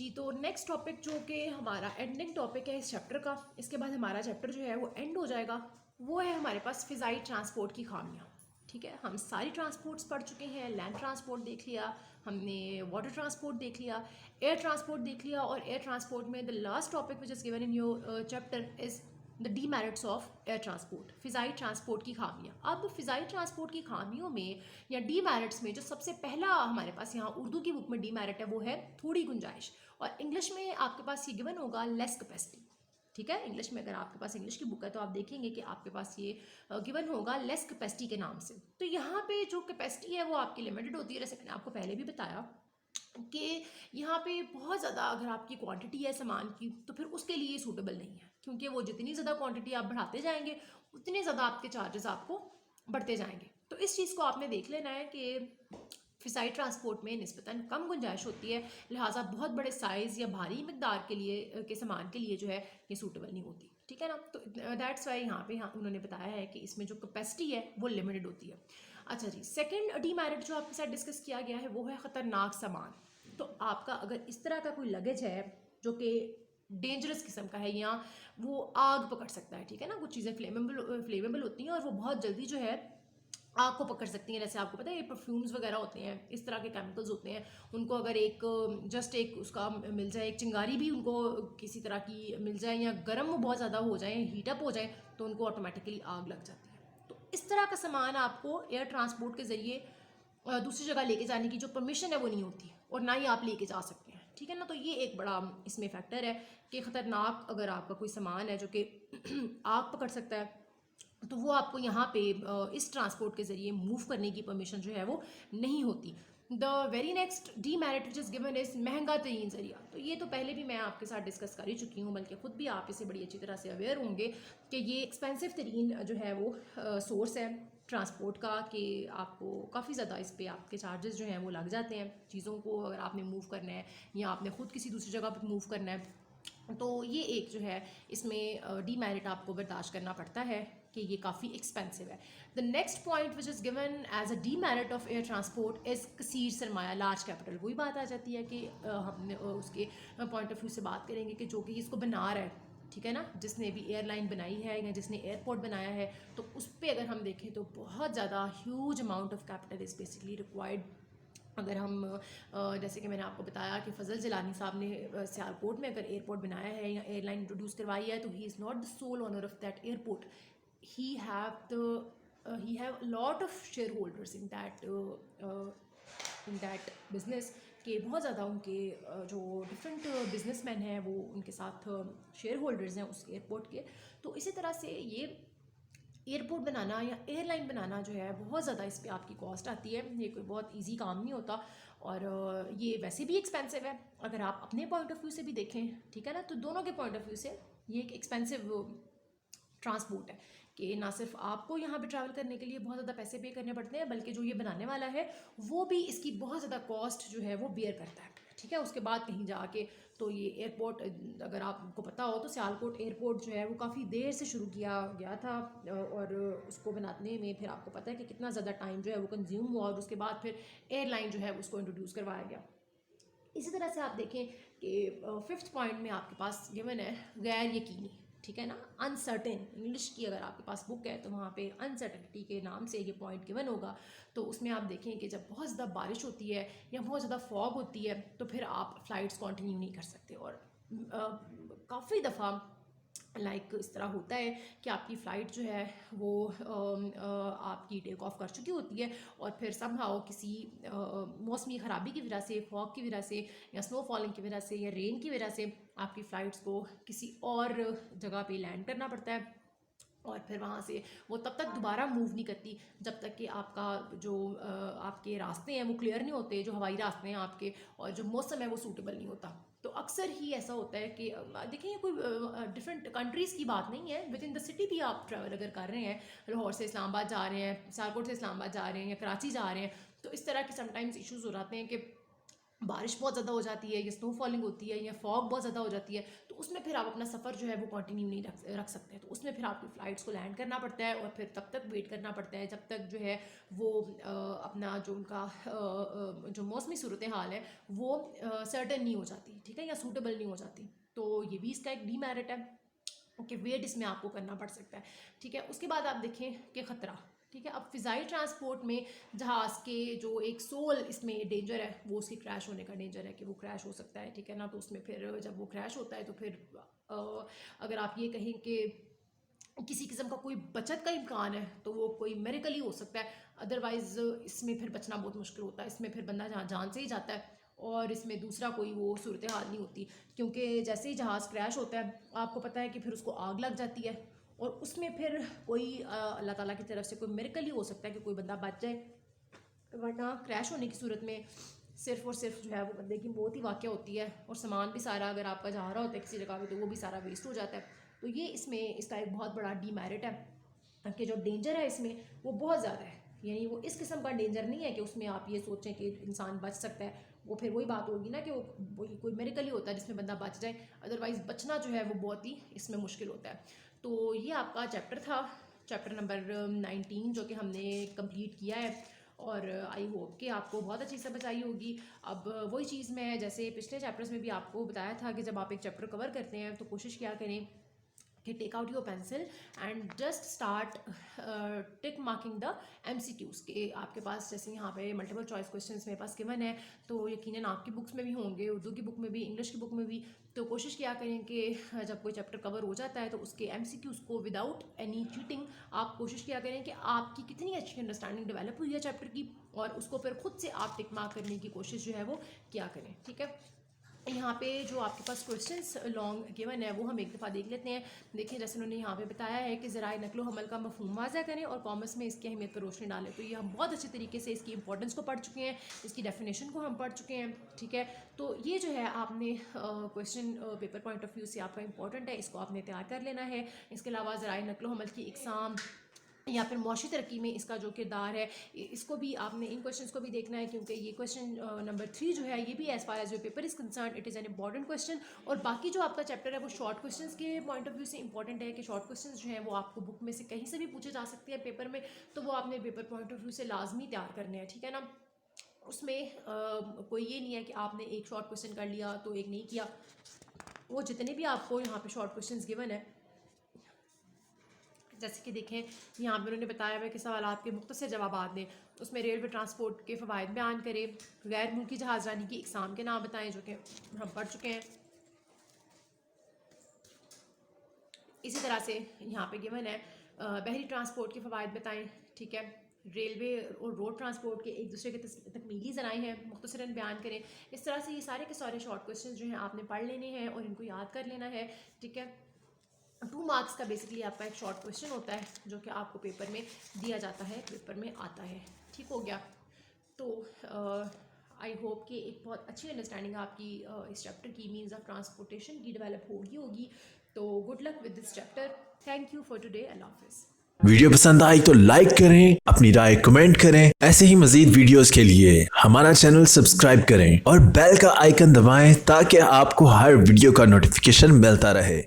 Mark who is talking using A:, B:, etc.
A: जी, तो next topic जो कि हमारा एंडिंग टॉपिक है इस चैप्टर का, इसके बाद हमारा चैप्टर जो है वो एंड हो जाएगा। वो है हमारे पास फ़िज़ाई ट्रांसपोर्ट की खामियां। ठीक है, हम सारी ट्रांसपोर्ट्स पढ़ चुके हैं। लैंड ट्रांसपोर्ट देख लिया हमने, वाटर ट्रांसपोर्ट देख लिया, एयर ट्रांसपोर्ट देख लिया, और एयर ट्रांसपोर्ट में the last topic which is given in your chapter is the demerits of air transport, फ़िज़ाई ट्रांसपोर्ट की खामियां। अब फ़िज़ाई ट्रांसपोर्ट की खामियों में या डीमेरिट्स में जो सबसे पहला हमारे पास यहाँ उर्दू की बुक में डीमेरिट है वो है थोड़ी गुंजाइश, और इंग्लिश में आपके पास ये गिवन होगा लेस कैपेसिटी। ठीक है, इंग्लिश में अगर आपके पास इंग्लिश की बुक है तो आप देखेंगे कि आपके पास ये गिवन होगा लेस कैपेसिटी के नाम से। तो यहाँ पे जो कैपेसिटी है वो आपकी लिमिटेड होती है, जैसे मैंने आपको पहले भी बताया कि यहाँ पे बहुत ज़्यादा अगर आपकी क्वांटिटी है सामान की तो फिर उसके लिए सूटेबल नहीं है, क्योंकि वो जितनी ज़्यादा क्वांटिटी आप बढ़ाते जाएंगे उतने ज़्यादा आपके चार्जेस आपको बढ़ते जाएंगे। तो इस चीज़ को आपने देख लेना है कि फ़िज़ाई ट्रांसपोर्ट में निस्बतन कम गुंजाइश होती है, लिहाजा बहुत बड़े साइज़ या भारी मकदार के लिए के सामान के लिए जो है ये सूटेबल नहीं होती। ठीक है ना, तो दैट्स वाई यहाँ पे उन्होंने बताया है कि इसमें जो कैपेसिटी है वो लिमिटेड होती है। अच्छा जी, सेकंड डीमेरिट जो आपके साथ डिस्कस किया गया है वो है ख़तरनाक सामान। तो आपका अगर इस तरह का कोई लगेज है जो कि डेंजरस किस्म का है या वो आग पकड़ सकता है, ठीक है ना, कुछ चीज़ें फ्लेमेबल होती हैं और वो बहुत जल्दी जो है आग को पकड़ सकती हैं। जैसे आपको पता है ये परफ्यूम्स वगैरह होते हैं, इस तरह के केमिकल्स होते हैं, उनको अगर एक जस्ट एक उसका मिल जाए, एक चिंगारी भी उनको किसी तरह की मिल जाए या गर्म वो बहुत ज़्यादा हो जाए, हीटअप हो जाए, तो उनको ऑटोमेटिकली आग लग जाती है। तो इस तरह का सामान आपको एयर ट्रांसपोर्ट के ज़रिए दूसरी जगह लेके जाने की जो परमिशन है वो नहीं होती, और ना ही आप लेके जा सकते हैं। ठीक है ना, तो ये एक बड़ा इसमें फैक्टर है कि ख़तरनाक अगर आपका कोई सामान है जो कि आग पकड़ सकता है तो वो आपको यहाँ पे इस ट्रांसपोर्ट के ज़रिए मूव करने की परमिशन जो है वो नहीं होती। The very next D merit which is given is महंगा तरीन ज़रिया। तो ये तो पहले भी मैं आपके साथ डिस्कस कर ही चुकी हूँ, बल्कि ख़ुद भी आप इसे बड़ी अच्छी तरह से अवेयर होंगे कि ये एक्सपेंसिव तरीन जो है वो सोर्स है ट्रांसपोर्ट का, कि आपको काफ़ी ज़्यादा इस पर आपके चार्जेस जो हैं वो लग जाते हैं चीज़ों को अगर आपने मूव करना है या आपने ख़ुद किसी दूसरी जगह पर मूव करना है। तो ये एक जो है इसमें डीमेरिट आपको बर्दाश्त करना पड़ता है कि ये काफ़ी एक्सपेंसिव है। The next point which is given as a demerit of air transport is कसीर सरमाया, लार्ज कैपिटल। वही बात आ जाती है कि हमने उसके पॉइंट ऑफ व्यू से बात करेंगे कि जो कि इसको बना रहा है, ठीक है ना, जिसने भी एयरलाइन बनाई है या जिसने एयरपोर्ट बनाया है, तो उस पर अगर हम देखें तो बहुत ज़्यादा huge amount of capital is basically required. अगर हम जैसे कि मैंने आपको बताया कि फजल जिलानी साहब ने सियालकोट में अगर एयरपोर्ट बनाया है या एयरलाइन इंट्रोड्यूस करवाई है, तो he is not the sole owner of that airport, he have a lot of shareholders in that business, कि बहुत ज़्यादा उनके जो डिफरेंट बिजनेसमैन हैं वो उनके साथ शेयर होल्डर्स हैं उस एयरपोर्ट के। तो इसी तरह से ये एयरपोर्ट बनाना या एयरलाइन बनाना जो है बहुत ज़्यादा इस पर आपकी कॉस्ट आती है, ये कोई बहुत इजी काम नहीं होता, और ये वैसे भी एक्सपेंसिव है अगर आप अपने पॉइंट ऑफ व्यू से भी देखें। ठीक है ना, तो दोनों के पॉइंट ऑफ व्यू से ये एक एक्सपेंसिव ट्रांसपोर्ट है कि ना सिर्फ आपको यहाँ पे ट्रैवल करने के लिए बहुत ज़्यादा पैसे पे करने पड़ते हैं, बल्कि जो ये बनाने वाला है वो भी इसकी बहुत ज़्यादा कॉस्ट जो है वो बेयर करता है। ठीक है, उसके बाद कहीं जाके तो ये एयरपोर्ट अगर आपको पता हो तो सियालकोट एयरपोर्ट जो है वो काफ़ी देर से शुरू किया गया था, और उसको बनाने में फिर आपको पता है कि कितना ज़्यादा टाइम जो है वो कंज्यूम हुआ, और उसके बाद फिर एयरलाइन जो है उसको इंट्रोड्यूस करवाया गया। इसी तरह से आप देखें कि फिफ्थ पॉइंट में आपके पास गिवन है गैर यकीनी। ठीक है ना, अनसर्टेन, इंग्लिश की अगर आपके पास बुक है तो वहाँ पे अनसर्टेनिटी के नाम से ये पॉइंट गिवन होगा। तो उसमें आप देखें कि जब बहुत ज़्यादा बारिश होती है या बहुत ज़्यादा फॉग होती है तो फिर आप फ़्लाइट्स कंटिन्यू नहीं कर सकते, और काफ़ी दफ़ा इस तरह होता है कि आपकी फ़्लाइट जो है वो आपकी टेक ऑफ कर चुकी होती है, और फिर समहाउ किसी मौसमी ख़राबी की वजह से, फॉग की वजह से या स्नो फॉलिंग की वजह से या रेन की वजह से आपकी फ़्लाइट्स को किसी और जगह पे लैंड करना पड़ता है, और फिर वहाँ से वो तब तक दोबारा मूव नहीं करती जब तक कि आपका जो आपके रास्ते हैं वो क्लियर नहीं होते, जो हवाई रास्ते हैं आपके, और जो मौसम है वो सूटेबल नहीं होता। तो अक्सर ही ऐसा होता है कि देखिए ये कोई डिफरेंट कंट्रीज़ की बात नहीं है, विद इन द सिटी भी आप ट्रैवल अगर कर रहे हैं, लाहौर से इस्लामाबाद जा रहे हैं, सियालकोट से इस्लामाबाद जा रहे हैं या कराची जा रहे हैं, तो इस तरह के समटाइम्स इश्यूज़ हो जाते हैं कि बारिश बहुत ज़्यादा हो जाती है या स्नो फॉलिंग होती है या फॉग बहुत ज़्यादा हो जाती है, तो उसमें फिर आप अपना सफ़र जो है वो कंटिन्यू नहीं रख सकते। तो उसमें फिर आपकी फ़्लाइट्स को लैंड करना पड़ता है और फिर तब तक वेट करना पड़ता है जब तक जो है वो अपना जो उनका जो मौसमी सूरत हाल है वो सर्टन नहीं हो जाती, ठीक है, या सूटेबल नहीं हो जाती। तो ये भी इसका एक डीमेरिट है कि वेट इसमें आपको करना पड़ सकता है, ठीक है। उसके बाद आप देखें कि ख़तरा, ठीक है। अब फ़िज़ाई ट्रांसपोर्ट में जहाज़ के जो एक सोल इसमें डेंजर है वो उसकी क्रैश होने का डेंजर है कि वो क्रैश हो सकता है, ठीक है ना। तो उसमें फिर जब वो क्रैश होता है तो फिर अगर आप ये कहें कि किसी किस्म का कोई बचत का इम्कान है तो वो कोई मेरिकल ही हो सकता है, अदरवाइज़ इसमें फिर बचना बहुत मुश्किल होता है। इसमें फिर बंदा जहाँ जान से ही जाता है और इसमें दूसरा कोई वो सूरत हाल नहीं होती, क्योंकि जैसे ही जहाज़ क्रैश होता है आपको पता है कि फिर उसको आग लग जाती है और उसमें फिर कोई अल्लाह ताला की तरफ से कोई मिरेकल ही हो सकता है कि कोई बंदा बच जाए, वरना क्रैश होने की सूरत में सिर्फ और सिर्फ जो है वो बंदे की मौत ही वाक़या होती है और सामान भी सारा अगर आपका जा रहा होता है किसी जगह पे तो वो भी सारा वेस्ट हो जाता है। तो ये इसमें इसका एक बहुत बड़ा डीमेरिट है कि जो डेंजर है इसमें वो बहुत ज़्यादा है, यानी वो इस किस्म का डेंजर नहीं है कि उसमें आप ये सोचें कि इंसान बच सकता है। वो फिर वही बात होगी ना कि वो कोई मेरिकल ही होता है जिसमें बंदा बच जाए, अदरवाइज़ बचना जो है वो बहुत ही इसमें मुश्किल होता है। तो ये आपका चैप्टर था, चैप्टर नंबर 19 जो कि हमने कंप्लीट किया है और आई होप कि आपको बहुत अच्छी समझ आई होगी। अब वही चीज़ मैं जैसे पिछले चैप्टर्स में भी आपको बताया था कि जब आप एक चैप्टर कवर करते हैं तो कोशिश क्या करें कि take out your pencil and just start tick marking the MCQs के आपके पास जैसे यहाँ पे मल्टीपल चॉइस क्वेश्चंस मेरे पास गिवन है, तो यकीनन आपकी बुक्स में भी होंगे, उर्दू की बुक में भी, इंग्लिश की बुक में भी। तो कोशिश क्या करें कि जब कोई चैप्टर कवर हो जाता है तो उसके MCQs को विदाउट एनी चीटिंग आप कोशिश किया करें कि आपकी कितनी अच्छी अंडरस्टैंडिंग डेवलप हुई है चैप्टर की, और उसको फिर खुद से आप टिक मार्क करने की कोशिश जो है वो क्या करें, ठीक है। यहाँ पे जो आपके पास क्वेश्चंस लॉन्ग गिवन है वो हम एक दफ़ा देख लेते हैं। देखिए जैसे उन्होंने यहाँ पे बताया है कि ज़राए नकलो हमल का मफहूम वाज़ा करें और कॉमर्स में इसकी अहमियत पर रोशनी डालें। तो ये हम बहुत अच्छे तरीके से इसकी इंपॉर्टेंस को पढ़ चुके हैं, इसकी डेफिनेशन को हम पढ़ चुके हैं, ठीक है। तो ये जो है आपने question paper point of view से आपका इंपॉर्टेंट है, इसको आपने तैयार कर लेना है। इसके अलावा ज़राए नकलो हमल की इकसाम या फिर मौशी तरक्की में इसका जो किरदार है इसको भी आपने इन क्वेश्चंस को भी देखना है, क्योंकि ये क्वेश्चन नंबर 3 जो है ये भी as far as your paper is concern it is an important question. और बाकी जो आपका चैप्टर है वो शॉर्ट क्वेश्चंस के पॉइंट ऑफ व्यू से इंपॉर्टेंट है कि शॉर्ट क्वेश्चंस जो हैं वो आपको बुक में से कहीं से भी पूछे जा सकते हैं पेपर में, तो वो आपने पेपर पॉइंट ऑफ व्यू से लाजमी तैयार करने हैं, ठीक है ना। उसमें कोई ये नहीं है कि आपने एक शॉर्ट क्वेश्चन कर लिया तो एक नहीं किया। वो जितने भी आपको यहाँ पे शॉर्ट क्वेश्चंस गिवन है, जैसे कि देखें यहाँ पे उन्होंने बताया हुआ कि सवाल आपके मुख्तसर जवाब दें, उसमें रेलवे ट्रांसपोर्ट के फ़वाइद बयान करें, गैर मुल्की जहाज़रानी की इकसाम के नाम बताएं जो कि हम पढ़ चुके हैं। इसी तरह से यहाँ पे गिवन है बहरी ट्रांसपोर्ट के फ़वाइद बताएं, ठीक है। रेलवे और रोड ट्रांसपोर्ट के एक दूसरे के तकमीली ज़राए हैं, मुख्तसरन बयान करें। इस तरह से ये सारे के सारे शॉर्ट क्वेश्चन जो हैं आपने पढ़ लेने हैं और इनको याद कर लेना है, ठीक है। 2 मार्क्स का बेसिकली आपका एक शॉर्ट क्वेश्चन होता है जो कि आपको पेपर में दिया जाता है, पेपर में आता है, ठीक हो गया। तो आई होप कि एक बहुत अच्छी अंडरस्टैंडिंग आपकी इस चैप्टर की मीन्स ऑफ ट्रांसपोर्टेशन की डेवलप होगी। तो good luck with this chapter. Thank you for today. Allah हाफिज़।
B: वीडियो पसंद आई तो लाइक करें, अपनी राय कमेंट करें। ऐसे ही मजीद वीडियोस के लिए हमारा चैनल सब्सक्राइब करें और बेल का आइकन दबाएं ताकि आपको हर वीडियो का नोटिफिकेशन मिलता रहे।